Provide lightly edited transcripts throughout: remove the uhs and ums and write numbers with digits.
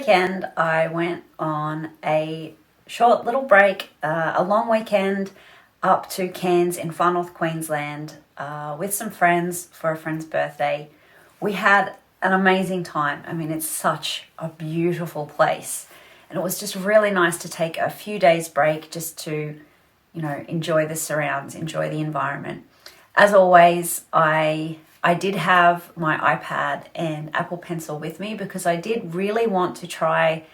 weekend I went on a short little break, a long weekend up to Cairns in Far North Queensland with some friends for a friend's birthday. We had an amazing time. I mean, it's such a beautiful place, and it was just really nice to take a few days break just to, enjoy the surrounds, enjoy the environment. As always, I did have my iPad and Apple Pencil with me because I did really want to try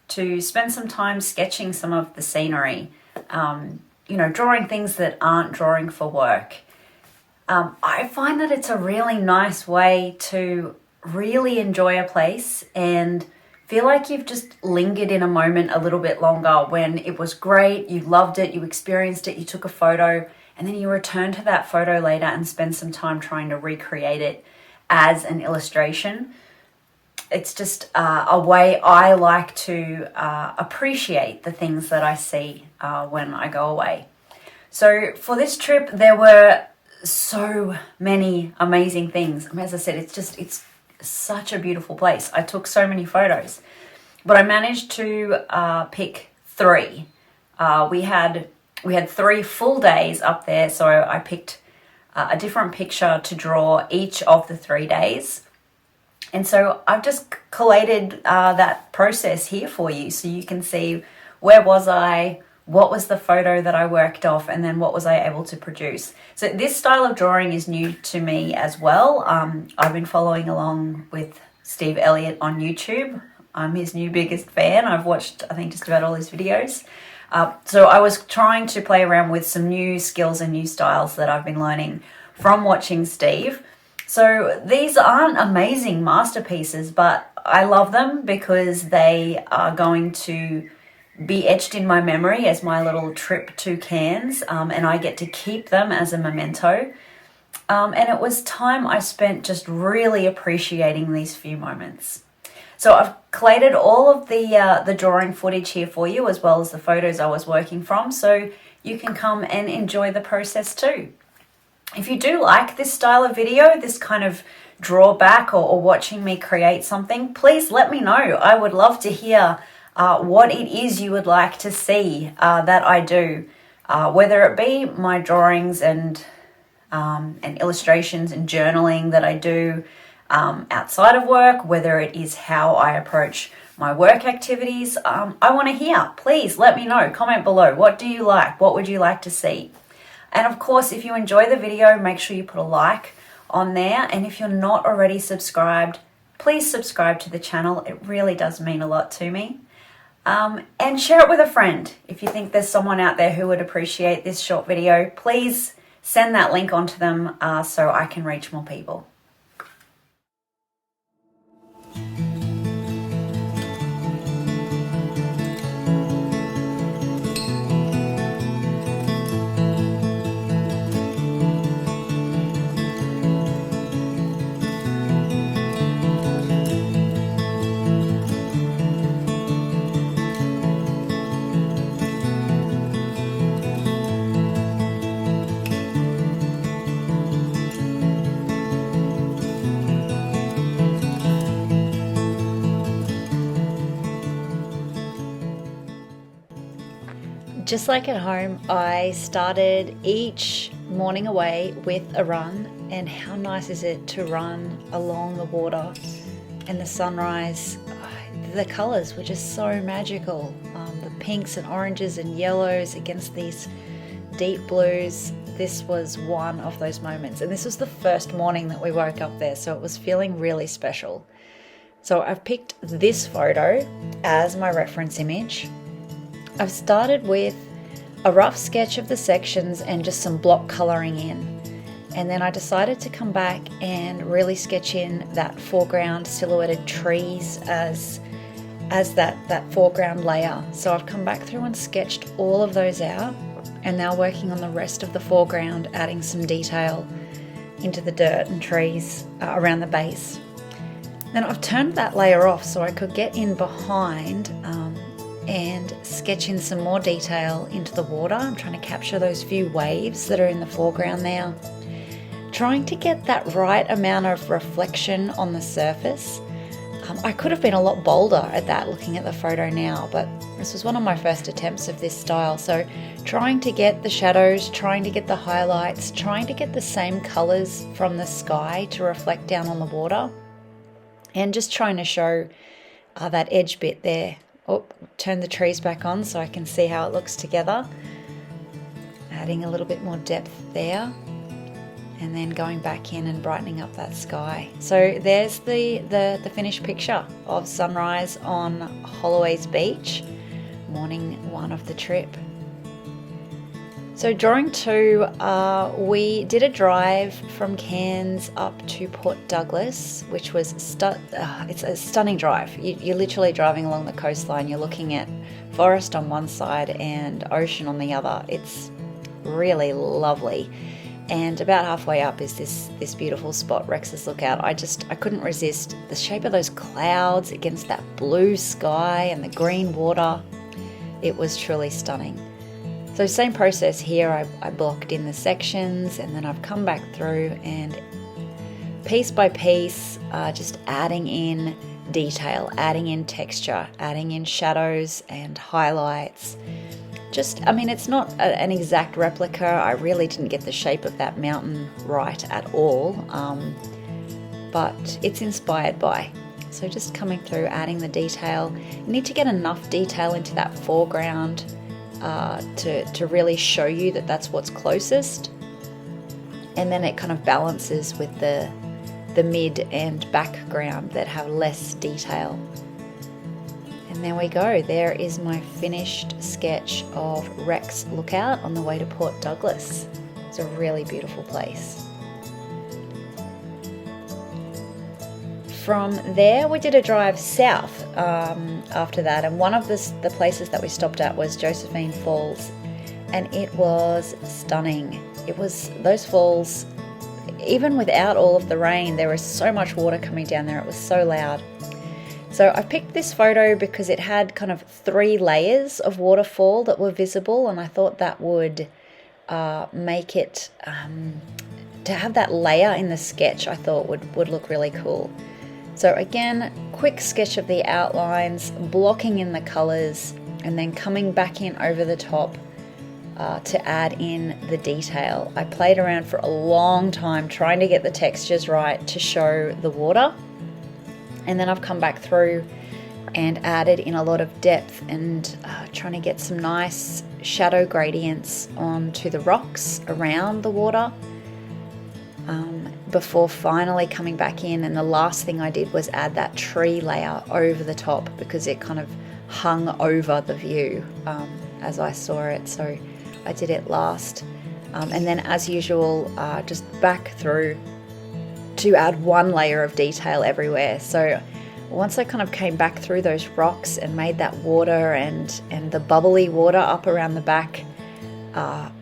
to spend some time sketching some of the scenery, drawing things that aren't drawing for work. I find that it's a really nice way to really enjoy a place and feel like you've just lingered in a moment a little bit longer when it was great, you loved it, you experienced it, you took a photo, and then you return to that photo later and spend some time trying to recreate it as an illustration. It's just a way I like to appreciate the things that I see when I go away. So for this trip, there were so many amazing things. I mean, as I said, it's such a beautiful place. I took so many photos, but I managed to pick three. We had 3 full days up there, so I picked a different picture to draw each of the 3 days. And so I've just collated that process here for you so you can see where was I, what was the photo that I worked off, and then what was I able to produce. So this style of drawing is new to me as well. I've been following along with Steve Elliott on YouTube. I'm his new biggest fan. I've watched, I think, just about all his videos. So I was trying to play around with some new skills and new styles that I've been learning from watching Steve. So these aren't amazing masterpieces, but I love them because they are going to be etched in my memory as my little trip to Cairns, and I get to keep them as a memento. And it was time I spent just really appreciating these few moments. So I've collated all of the drawing footage here for you, as well as the photos I was working from, so you can come and enjoy the process too. If you do like this style of video, this kind of drawback or watching me create something, please let me know. I would love to hear what it is you would like to see that I do, whether it be my drawings and illustrations and journaling that I do outside of work, whether it is how I approach my work activities. I want to hear. Please let me know. Comment below. What do you like? What would you like to see? And of course, if you enjoy the video, make sure you put a like on there. And if you're not already subscribed, please subscribe to the channel. It really does mean a lot to me. And share it with a friend. If you think there's someone out there who would appreciate this short video, please send that link on to them so I can reach more people. Just like at home, I started each morning away with a run, and how nice is it to run along the water and the sunrise. The colours were just so magical. The pinks and oranges and yellows against these deep blues. This was one of those moments, and this was the first morning that we woke up there, so it was feeling really special. So I've picked this photo as my reference image. I've started with a rough sketch of the sections and just some block colouring in. And then I decided to come back and really sketch in that foreground silhouetted trees as that foreground layer. So I've come back through and sketched all of those out, and now working on the rest of the foreground, adding some detail into the dirt and trees around the base. Then I've turned that layer off so I could get in behind and sketch in some more detail into the water. I'm trying to capture those few waves that are in the foreground there. Trying to get that right amount of reflection on the surface I could have been a lot bolder at that looking at the photo now, but this was one of my first attempts of this style. So trying to get the shadows, trying to get the highlights, trying to get the same colours from the sky to reflect down on the water, and just trying to show that edge bit there. Oh, turn the trees back on so I can see how it looks together. Adding a little bit more depth there, and then going back in and brightening up that sky. So there's the finished picture of sunrise on Holloway's Beach, morning one of the trip. So drawing 2, we did a drive from Cairns up to Port Douglas, which was it's a stunning drive. You're literally driving along the coastline. You're looking at forest on one side and ocean on the other. It's really lovely. And about halfway up is this beautiful spot, Rex's Lookout. I couldn't resist the shape of those clouds against that blue sky and the green water. It was truly stunning. So same process here, I blocked in the sections, and then I've come back through and piece by piece, just adding in detail, adding in texture, adding in shadows and highlights. It's not an exact replica. I really didn't get the shape of that mountain right at all, but it's inspired by. So just coming through, adding the detail. You need to get enough detail into that foreground to really show you that that's what's closest, and then it kind of balances with the mid and background that have less detail. And there we go, there is my finished sketch of Rex Lookout on the way to Port Douglas. It's a really beautiful place. From there we did a drive south after that, and one of the places that we stopped at was Josephine Falls, and it was stunning. It was those falls, even without all of the rain, there was so much water coming down there. It was so loud. So I picked this photo because it had kind of 3 layers of waterfall that were visible, and I thought that would make it, to have that layer in the sketch, I thought would look really cool. So again, quick sketch of the outlines, blocking in the colours, and then coming back in over the top to add in the detail. I played around for a long time trying to get the textures right to show the water. And then I've come back through and added in a lot of depth and trying to get some nice shadow gradients onto the rocks around the water before finally coming back in. And the last thing I did was add that tree layer over the top because it kind of hung over the view as I saw it. So I did it last. And then as usual, just back through to add 1 layer of detail everywhere. So once I kind of came back through those rocks and made that water and the bubbly water up around the back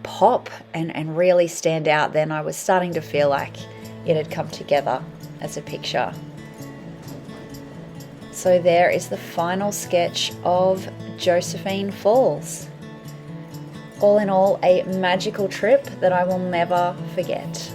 pop and really stand out, then I was starting to feel like it had come together as a picture. So there is the final sketch of Josephine Falls. All in all, a magical trip that I will never forget.